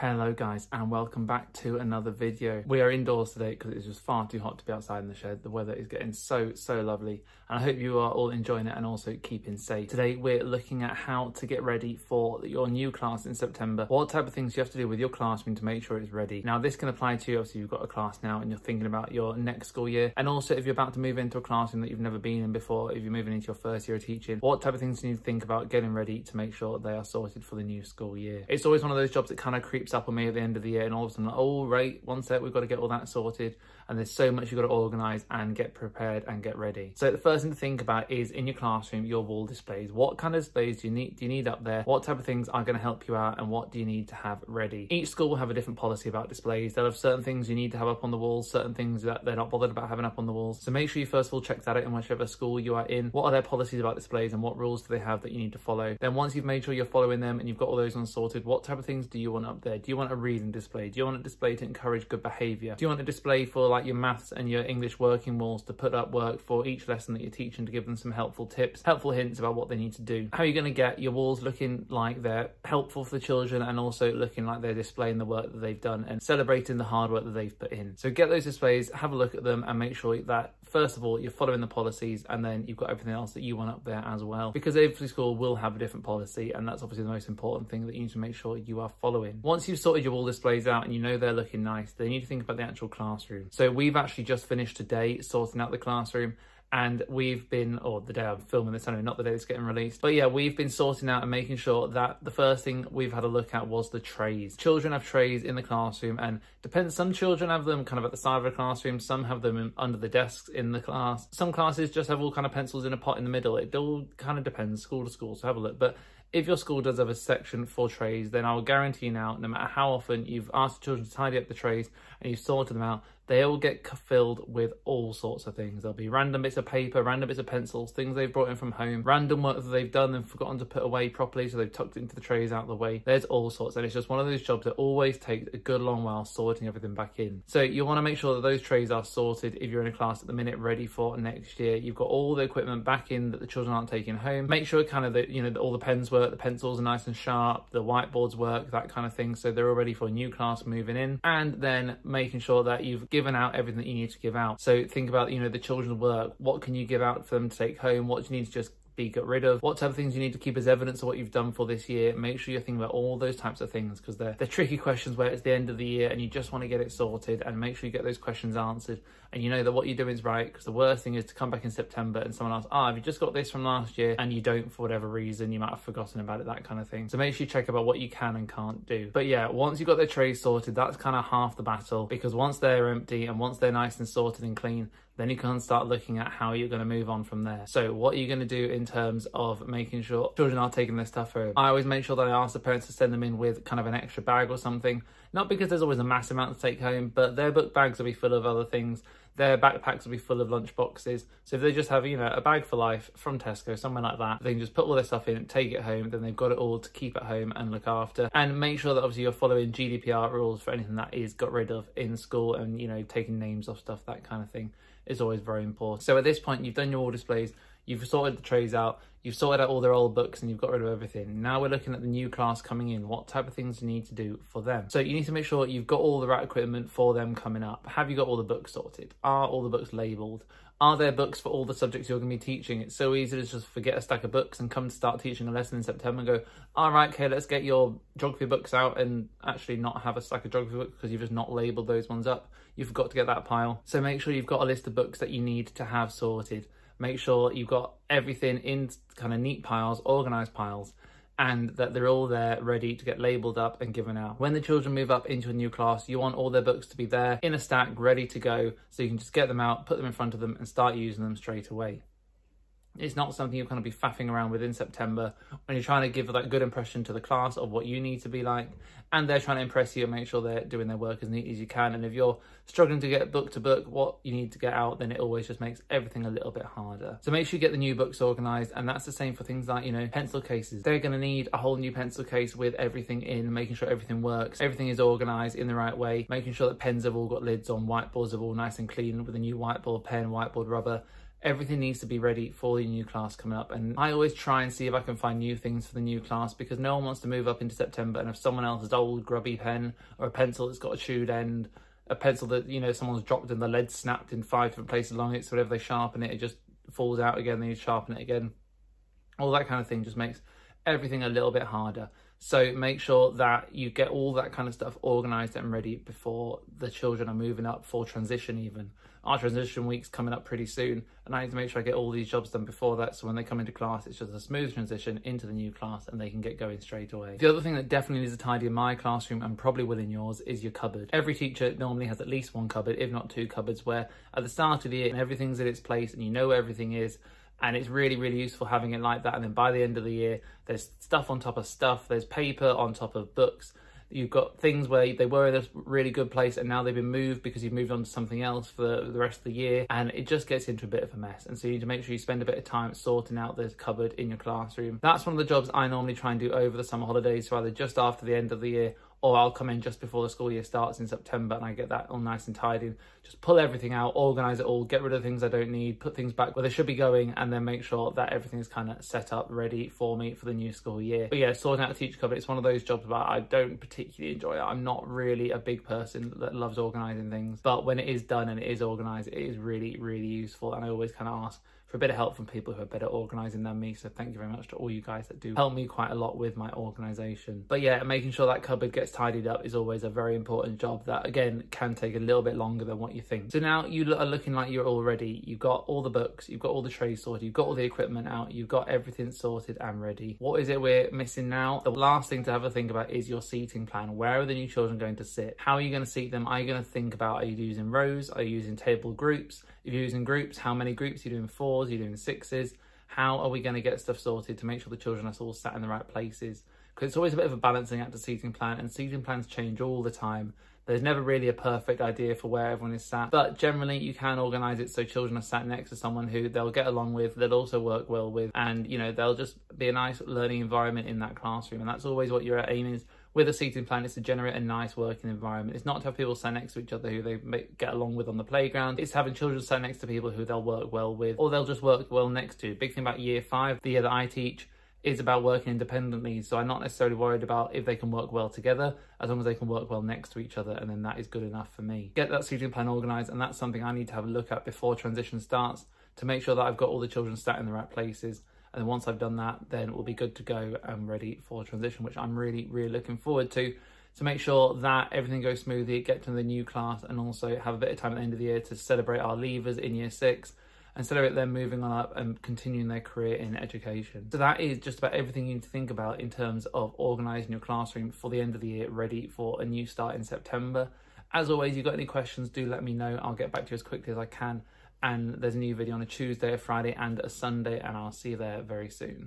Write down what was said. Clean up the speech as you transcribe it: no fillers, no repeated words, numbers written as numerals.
Hello guys, and welcome back to another video. We are indoors today because it's just far too hot to be outside in the shed. The weather is getting so lovely, and I hope you are all enjoying it and also keeping safe. Today we're looking at how to get ready for your new class in September. What type of things you have to do with your classroom to make sure it's ready. Now this can apply to you, obviously you've got a class now and you're thinking about your next school year, and also if you're about to move into a classroom that you've never been in before, if you're moving into your first year of teaching, what type of things do you need to think about getting ready to make sure they are sorted for the new school year. It's always one of those jobs that kind of creeps up on me at the end of the year, and all of a sudden, like, oh right, one sec, we've got to get all that sorted, and there's so much you've got to organise and get prepared and get ready. So the first thing to think about is in your classroom, your wall displays. What kind of displays do you need up there? What type of things are going to help you out, and what do you need to have ready? Each school will have a different policy about displays. They'll have certain things you need to have up on the walls, certain things that they're not bothered about having up on the walls. So make sure you first of all check that out in whichever school you are in. What are their policies about displays and what rules do they have that you need to follow? Then once you've made sure you're following them and you've got all those unsorted, what type of things do you want up there? Do you want a reading display? Do you want a display to encourage good behaviour? Do you want a display for like your maths and your English working walls to put up work for each lesson that you're teaching, to give them some helpful tips, helpful hints about what they need to do? How are you going to get your walls looking like they're helpful for the children and also looking like they're displaying the work that they've done and celebrating the hard work that they've put in? So get those displays, have a look at them, and make sure that first of all you're following the policies, and then you've got everything else that you want up there as well, because every school will have a different policy, and that's obviously the most important thing that you need to make sure you are following. Once you've sorted your wall displays out and you know they're looking nice, then you need to think about the actual classroom. So we've actually just finished today sorting out the classroom, and we've been, or the day I'm filming this anyway, not the day it's getting released, but yeah, we've been sorting out and making sure that the first thing we've had a look at was the trays. Children have trays in the classroom, and depends, some children have them kind of at the side of the classroom, some have them under the desks in the class, some classes just have all kind of pencils in a pot in the middle. It all kind of depends school to school, so have a look. But if your school does have a section for trays, then I will guarantee you now, no matter how often you've asked the children to tidy up the trays and you've sorted them out, they all get filled with all sorts of things. There'll be random bits of paper, random bits of pencils, things they've brought in from home, random work that they've done and forgotten to put away properly, so they've tucked it into the trays out of the way. There's all sorts, and it's just one of those jobs that always takes a good long while sorting everything back in. So you want to make sure that those trays are sorted if you're in a class at the minute ready for next year. You've got all the equipment back in that the children aren't taking home. Make sure kind of that, you know, all the pens work, the pencils are nice and sharp, the whiteboards work, that kind of thing, so they're all ready for a new class moving in. And then making sure that you've given out everything that you need to give out. So think about, you know, the children's work. What can you give out for them to take home? What do you need to just be got rid of? What type of things you need to keep as evidence of what you've done for this year? Make sure you're thinking about all those types of things, because they're tricky questions where it's the end of the year and you just want to get it sorted, and make sure you get those questions answered and you know that what you're doing is right. Because the worst thing is to come back in September and someone asks, have you just got this from last year, and you don't for whatever reason, you might have forgotten about it, that kind of thing. So make sure you check about what you can and can't do. But yeah, once you've got the trays sorted, that's kind of half the battle, because once they're empty and once they're nice and sorted and clean, then you can start looking at how you're going to move on from there. So what are you going to do in terms of making sure children are taking their stuff home? I always make sure that I ask the parents to send them in with kind of an extra bag or something. Not because there's always a massive amount to take home, but their book bags will be full of other things. Their backpacks will be full of lunch boxes. So if they just have, you know, a bag for life from Tesco, somewhere like that, they can just put all their stuff in, take it home, then they've got it all to keep at home and look after. And make sure that obviously you're following GDPR rules for anything that is got rid of in school, and, you know, taking names off stuff, that kind of thing is always very important. So at this point, you've done your wall displays, you've sorted the trays out, you've sorted out all their old books, and you've got rid of everything. Now we're looking at the new class coming in. What type of things you need to do for them? So you need to make sure you've got all the right equipment for them coming up. Have you got all the books sorted? Are all the books labelled? Are there books for all the subjects you're going to be teaching? It's so easy to just forget a stack of books and come to start teaching a lesson in September and go, all right, okay, let's get your geography books out, and actually not have a stack of geography books because you've just not labelled those ones up. You forgot to get that pile. So make sure you've got a list of books that you need to have sorted. Make sure you've got everything in kind of neat piles, organised piles, and that they're all there ready to get labelled up and given out. When the children move up into a new class, you want all their books to be there in a stack, ready to go, so you can just get them out, put them in front of them and start using them straight away. It's not something you're going to be faffing around with in September when you're trying to give that good impression to the class of what you need to be like, and they're trying to impress you and make sure they're doing their work as neat as you can. And if you're struggling to get book to book what you need to get out, then it always just makes everything a little bit harder. So make sure you get the new books organised, and that's the same for things like, you know, pencil cases. They're going to need a whole new pencil case with everything in, making sure everything works, everything is organised in the right way, making sure that pens have all got lids on, whiteboards are all nice and clean with a new whiteboard pen, whiteboard rubber. Everything needs to be ready for the new class coming up. And I always try and see if I can find new things for the new class, because no one wants to move up into September and have someone else's old grubby pen or a pencil that's got a chewed end, a pencil that, you know, someone's dropped and the lead snapped in 5 different places along it, so whenever they sharpen it, it just falls out again, then you sharpen it again. All that kind of thing just makes everything a little bit harder. So make sure that you get all that kind of stuff organised and ready before the children are moving up for transition even. Our transition week's coming up pretty soon, and I need to make sure I get all these jobs done before that, so when they come into class, it's just a smooth transition into the new class and they can get going straight away. The other thing that definitely needs to tidy in my classroom, and probably will in yours, is your cupboard. Every teacher normally has at least one cupboard, if not 2 cupboards, where at the start of the year everything's in its place and you know where everything is. And it's really, really useful having it like that. And then by the end of the year, there's stuff on top of stuff. There's paper on top of books. You've got things where they were in a really good place and now they've been moved because you've moved on to something else for the rest of the year. And it just gets into a bit of a mess. And so you need to make sure you spend a bit of time sorting out the cupboard in your classroom. That's one of the jobs I normally try and do over the summer holidays. So either just after the end of the year, or I'll come in just before the school year starts in September and I get that all nice and tidy. Just pull everything out, organise it all, get rid of things I don't need, put things back where they should be going, and then make sure that everything is kind of set up, ready for me for the new school year. But yeah, sorting out a teacher cupboard, it's one of those jobs where I don't particularly enjoy it. I'm not really a big person that loves organising things, but when it is done and it is organised, it is really, really useful. And I always kind of ask for a bit of help from people who are better organising than me. So thank you very much to all you guys that do help me quite a lot with my organisation. But yeah, making sure that cupboard gets tidied up is always a very important job that, again, can take a little bit longer than what you think. So now you are looking like you're all ready. You've got all the books, you've got all the trays sorted, you've got all the equipment out, you've got everything sorted and ready. What is it we're missing now? The last thing to have a think about is your seating plan. Where are the new children going to sit? How are you going to seat them? Are you going to think about, are you using rows? Are you using table groups? If you're using groups, how many groups? Are you doing 4s? Are you doing 6s? How are we going to get stuff sorted to make sure the children are all sat in the right places? Because it's always a bit of a balancing act, a seating plan, and seating plans change all the time. There's never really a perfect idea for where everyone is sat, but generally you can organise it so children are sat next to someone who they'll get along with, they'll also work well with, and you know, they'll just be a nice learning environment in that classroom. And that's always what your aim is with a seating plan, is to generate a nice working environment. It's not to have people sat next to each other who they get along with on the playground. It's having children sat next to people who they'll work well with, or they'll just work well next to. Big thing about year 5, the year that I teach, is about working independently. So I'm not necessarily worried about if they can work well together, as long as they can work well next to each other, and then that is good enough for me. Get that seating plan organised, and that's something I need to have a look at before transition starts to make sure that I've got all the children sat in the right places. And then once I've done that, then we'll be good to go and ready for transition, which I'm really, really looking forward to make sure that everything goes smoothly, get to the new class, and also have a bit of time at the end of the year to celebrate our leavers in year 6 and celebrate them moving on up and continuing their career in education. So that is just about everything you need to think about in terms of organising your classroom for the end of the year, ready for a new start in September. As always, if you've got any questions, do let me know. I'll get back to you as quickly as I can. And there's a new video on a Tuesday, a Friday and a Sunday, and I'll see you there very soon.